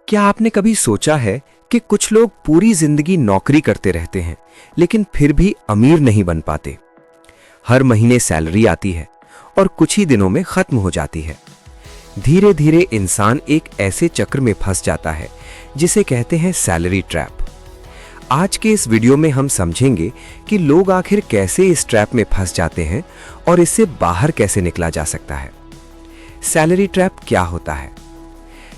क्या आपने कभी सोचा है कि कुछ लोग पूरी जिंदगी नौकरी करते रहते हैं लेकिन फिर भी अमीर नहीं बन पाते। हर महीने सैलरी आती है और कुछ ही दिनों में खत्म हो जाती है। धीरे धीरे इंसान एक ऐसे चक्र में फंस जाता है जिसे कहते हैं सैलरी ट्रैप। आज के इस वीडियो में हम समझेंगे कि लोग आखिर कैसे इस ट्रैप में फंस जाते हैं और इससे बाहर कैसे निकला जा सकता है। सैलरी ट्रैप क्या होता है?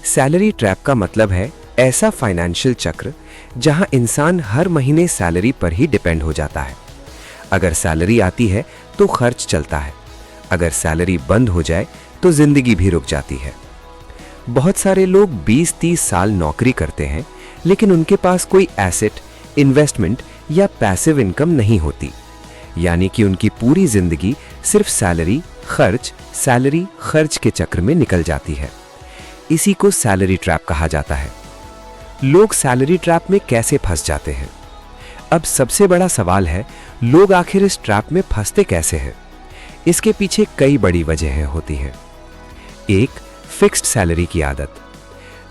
सैलरी ट्रैप का मतलब है ऐसा फाइनेंशियल चक्र जहां इंसान हर महीने सैलरी पर ही डिपेंड हो जाता है। अगर सैलरी आती है तो खर्च चलता है, अगर सैलरी बंद हो जाए तो जिंदगी भी रुक जाती है। बहुत सारे लोग 20-30 साल नौकरी करते हैं लेकिन उनके पास कोई एसेट, इन्वेस्टमेंट या पैसिव इनकम नहीं होती, यानी कि उनकी पूरी जिंदगी सिर्फ सैलरी खर्च के चक्र में निकल जाती है। इसी को सैलरी ट्रैप कहा जाता है। लोग सैलरी ट्रैप में कैसे फंस जाते हैं? अब सबसे बड़ा सवाल है, लोग आखिर इस ट्रैप में फंसते कैसे हैं? इसके पीछे कई बड़ी वजहें होती हैं। एक, फिक्स्ड सैलरी की आदत।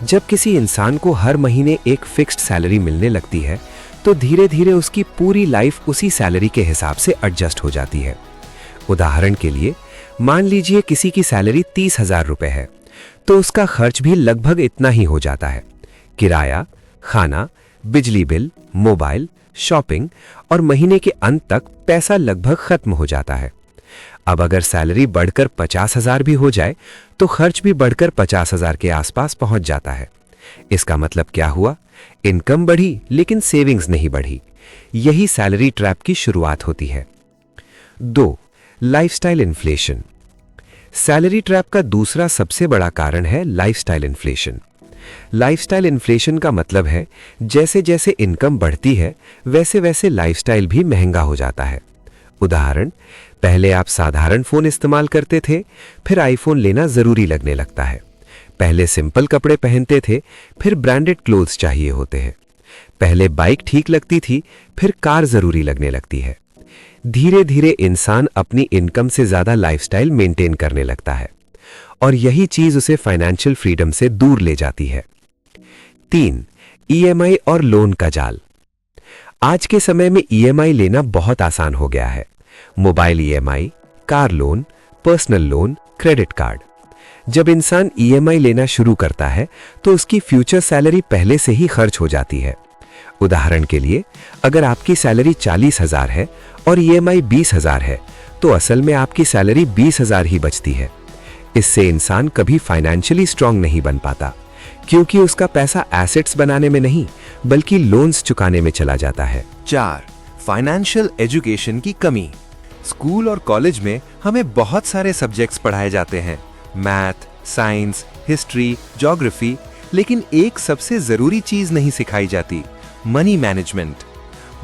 जब किसी इंसान को हर महीने एक फिक्स्ड सैलरी मिलने लगती है तो धीरे धीरे उसकी पूरी लाइफ उसी सैलरी के हिसाब से एडजस्ट हो जाती है। उदाहरण के लिए, मान लीजिए किसी की सैलरी 30,000 रुपए है तो उसका खर्च भी लगभग इतना ही हो जाता है। किराया, खाना, बिजली बिल, मोबाइल, शॉपिंग और महीने के अंत तक पैसा लगभग खत्म हो जाता है। अब अगर सैलरी बढ़कर 50,000 भी हो जाए तो खर्च भी बढ़कर 50,000 के आसपास पहुंच जाता है। इसका मतलब क्या हुआ? इनकम बढ़ी लेकिन सेविंग्स नहीं बढ़ी। यही सैलरी ट्रैप की शुरुआत होती है। 2, लाइफस्टाइल इन्फ्लेशन। सैलरी ट्रैप का दूसरा सबसे बड़ा कारण है लाइफस्टाइल इन्फ्लेशन। लाइफस्टाइल इन्फ्लेशन का मतलब है जैसे जैसे इनकम बढ़ती है वैसे वैसे लाइफस्टाइल भी महंगा हो जाता है। उदाहरण, पहले आप साधारण फोन इस्तेमाल करते थे, फिर आईफोन लेना जरूरी लगने लगता है। पहले सिंपल कपड़े पहनते थे, फिर ब्रांडेड क्लोथ्स चाहिए होते हैं। पहले बाइक ठीक लगती थी, फिर कार जरूरी लगने लगती है। धीरे धीरे इंसान अपनी इनकम से ज्यादा लाइफस्टाइल मेंटेन करने लगता है और यही चीज उसे फाइनेंशियल फ्रीडम से दूर ले जाती है। 3, ईएमआई और लोन का जाल। आज के समय में ईएमआई लेना बहुत आसान हो गया है। Mobile EMI, car loan, personal loan, credit card. जब इंसान ईएमआई लेना शुरू करता है तो उसकी फ्यूचर सैलरी पहले से ही खर्च हो जाती है। उदाहरण के लिए, अगर आपकी सैलरी 40,000 है और ईएमआई 20,000 है तो असल में आपकी सैलरी 20,000 ही बचती है। इससे इंसान कभी फाइनेंशियली स्ट्रांग नहीं बन पाता क्योंकि उसका पैसा एसेट्स बनाने में नहीं बल्कि लोन्स चुकाने में चला जाता है। 4, फाइनेंशियल एजुकेशन की कमी। स्कूल और कॉलेज में हमें बहुत सारे सब्जेक्ट्स पढ़ाए जाते हैं, मैथ, साइंस, हिस्ट्री, ज्योग्राफी, लेकिन एक सबसे जरूरी चीज नहीं सिखाई जाती, मनी मैनेजमेंट।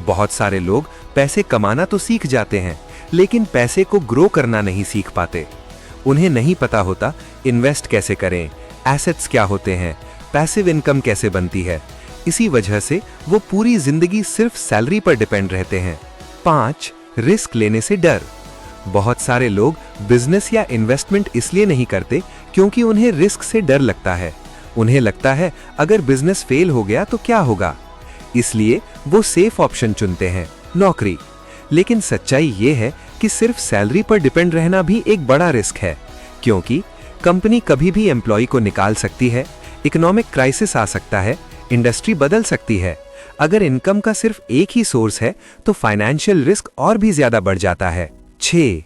बहुत सारे लोग पैसे कमाना तो सीख जाते हैं लेकिन पैसे को ग्रो करना नहीं सीख पाते। उन्हें नहीं पता होता इन्वेस्ट कैसे करें, एसेट्स क्या होते हैं, पैसिव इनकम कैसे बनती है। इसी वजह से वो पूरी जिंदगी सिर्फ सैलरी पर डिपेंड रहते हैं। 5, रिस्क लेने से डर। बहुत सारे लोग बिजनेस या इन्वेस्टमेंट इसलिए नहीं करते क्योंकि उन्हें रिस्क से डर लगता है। उन्हें लगता है अगर बिजनेस फेल हो गया तो क्या होगा, इसलिए वो सेफ ऑप्शन चुनते हैं, नौकरी। लेकिन सच्चाई ये है कि सिर्फ सैलरी पर डिपेंड रहना भी एक बड़ा रिस्क है, क्योंकि कंपनी कभी भी एम्प्लॉय को निकाल सकती है, इकोनॉमिक क्राइसिस आ सकता है, इंडस्ट्री बदल सकती है। अगर इनकम का सिर्फ एक ही सोर्स है तो फाइनेंशियल रिस्क और भी ज्यादा बढ़ जाता है। 6,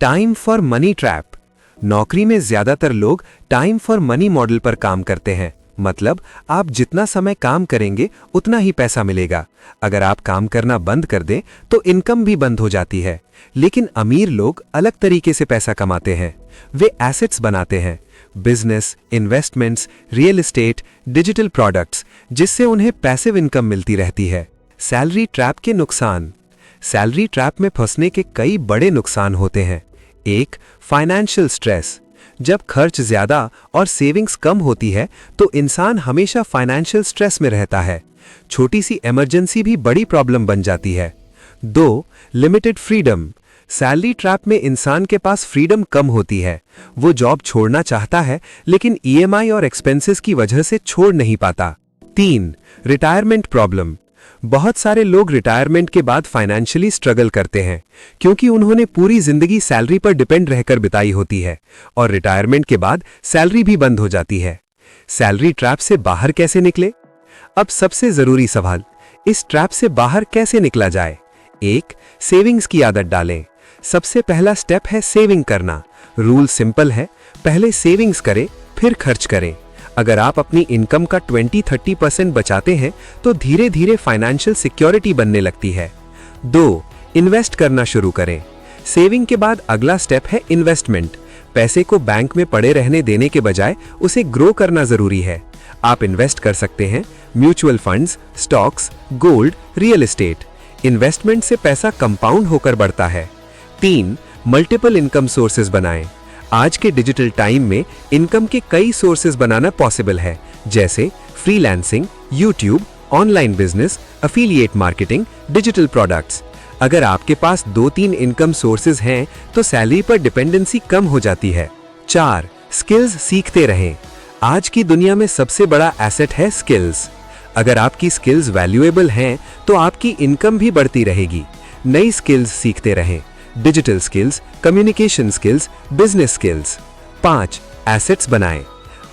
टाइम फॉर मनी ट्रैप। नौकरी में ज्यादातर लोग टाइम फॉर मनी मॉडल पर काम करते हैं। मतलब आप जितना समय काम करेंगे उतना ही पैसा मिलेगा। अगर आप काम करना बंद कर दें तो इनकम भी बंद हो जाती है। लेकिन अमीर लोग अलग तरीके से पैसा कमाते हैं। वे एसेट्स बनाते हैं, business, investments, real estate, digital products, जिससे उन्हें पैसिव इनकम मिलती रहती है। सैलरी ट्रैप के नुकसान। सैलरी ट्रैप में फंसने के कई बड़े नुकसान होते हैं। 1, फाइनेंशियल स्ट्रेस। जब खर्च ज्यादा और सेविंग्स कम होती है तो इंसान हमेशा फाइनेंशियल स्ट्रेस में रहता है। छोटी सी इमरजेंसी भी बड़ी प्रॉब्लम बन जाती है। 2, लिमिटेड फ्रीडम। सैलरी ट्रैप में इंसान के पास फ्रीडम कम होती है। वो जॉब छोड़ना चाहता है लेकिन ईएमआई और एक्सपेंसेस की वजह से छोड़ नहीं पाता। 3. Retirement problem. बहुत सारे लोग रिटायरमेंट के बाद फाइनेंशियली स्ट्रगल करते हैं क्योंकि उन्होंने पूरी जिंदगी सैलरी पर डिपेंड रहकर बिताई होती है और रिटायरमेंट के बाद सैलरी भी बंद हो जाती है। सैलरी ट्रैप से बाहर कैसे निकले? अब सबसे जरूरी सवाल, इस ट्रैप से बाहर कैसे निकला जाए? 1. सेविंग्स की आदत डालें। सबसे पहला स्टेप है सेविंग करना। रूल सिंपल है, पहले सेविंग्स करें फिर खर्च करें। अगर आप अपनी इनकम का 20-30% बचाते हैं तो धीरे धीरे फाइनेंशियल सिक्योरिटी बनने लगती है। 2. इन्वेस्ट करना शुरू करें। सेविंग के बाद अगला स्टेप है इन्वेस्टमेंट। पैसे को बैंक में पड़े रहने देने के बजाय उसे ग्रो करना जरूरी है। आप इन्वेस्ट कर सकते हैं mutual funds, stocks, gold, real estate. Investment से पैसा कंपाउंड होकर बढ़ता है। 3. मल्टीपल इनकम सोर्सेज बनाएं। आज के डिजिटल टाइम में इनकम के कई सोर्सेज बनाना पॉसिबल है, जैसे freelancing, YouTube, online business, affiliate marketing, digital products. अगर आपके पास 2-3 इनकम सोर्सेज हैं तो सैलरी पर डिपेंडेंसी कम हो जाती है। 4. स्किल्स सीखते रहें। आज की दुनिया में सबसे बड़ा एसेट है स्किल्स। अगर आपकी स्किल्स वैल्यूएबल हैं तो आपकी इनकम भी बढ़ती रहेगी। नई स्किल्स सीखते रहें, digital skills, communication skills, business skills. 5. Assets बनाएं।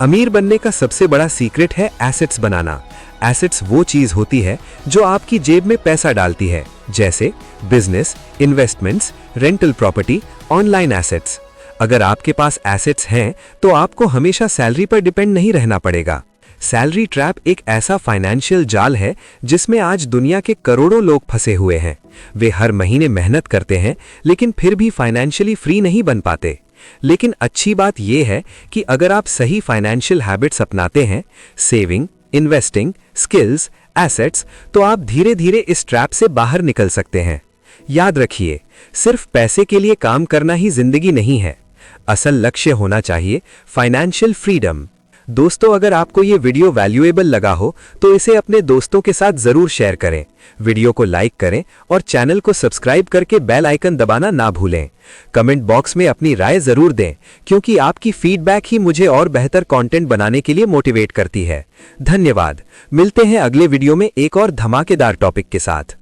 अमीर बनने का सबसे बड़ा सीक्रेट है एसेट्स बनाना। एसेट्स वो चीज होती है जो आपकी जेब में पैसा डालती है, जैसे business, investments, rental property, online assets. अगर आपके पास एसेट्स हैं तो आपको हमेशा सैलरी पर डिपेंड नहीं रहना पड़ेगा। सैलरी ट्रैप एक ऐसा फाइनेंशियल जाल है जिसमें आज दुनिया के करोड़ों लोग फंसे हुए हैं। वे हर महीने मेहनत करते हैं लेकिन फिर भी फाइनेंशियली फ्री नहीं बन पाते। लेकिन अच्छी बात यह है कि अगर आप सही फाइनेंशियल हैबिट्स अपनाते हैं, सेविंग, इन्वेस्टिंग, स्किल्स, एसेट्स, तो आप धीरे धीरे इस ट्रैप से बाहर निकल सकते हैं। याद रखिए, सिर्फ पैसे के लिए काम करना ही जिंदगी नहीं है। असल लक्ष्य होना चाहिए फाइनेंशियल फ्रीडम। दोस्तों, अगर आपको ये वीडियो वैल्यूएबल लगा हो तो इसे अपने दोस्तों के साथ जरूर शेयर करें। वीडियो को लाइक करें और चैनल को सब्सक्राइब करके बेल आइकन दबाना ना भूलें। कमेंट बॉक्स में अपनी राय जरूर दें क्योंकि आपकी फीडबैक ही मुझे और बेहतर कंटेंट बनाने के लिए मोटिवेट करती है। धन्यवाद। मिलते हैं अगले वीडियो में एक और धमाकेदार टॉपिक के साथ।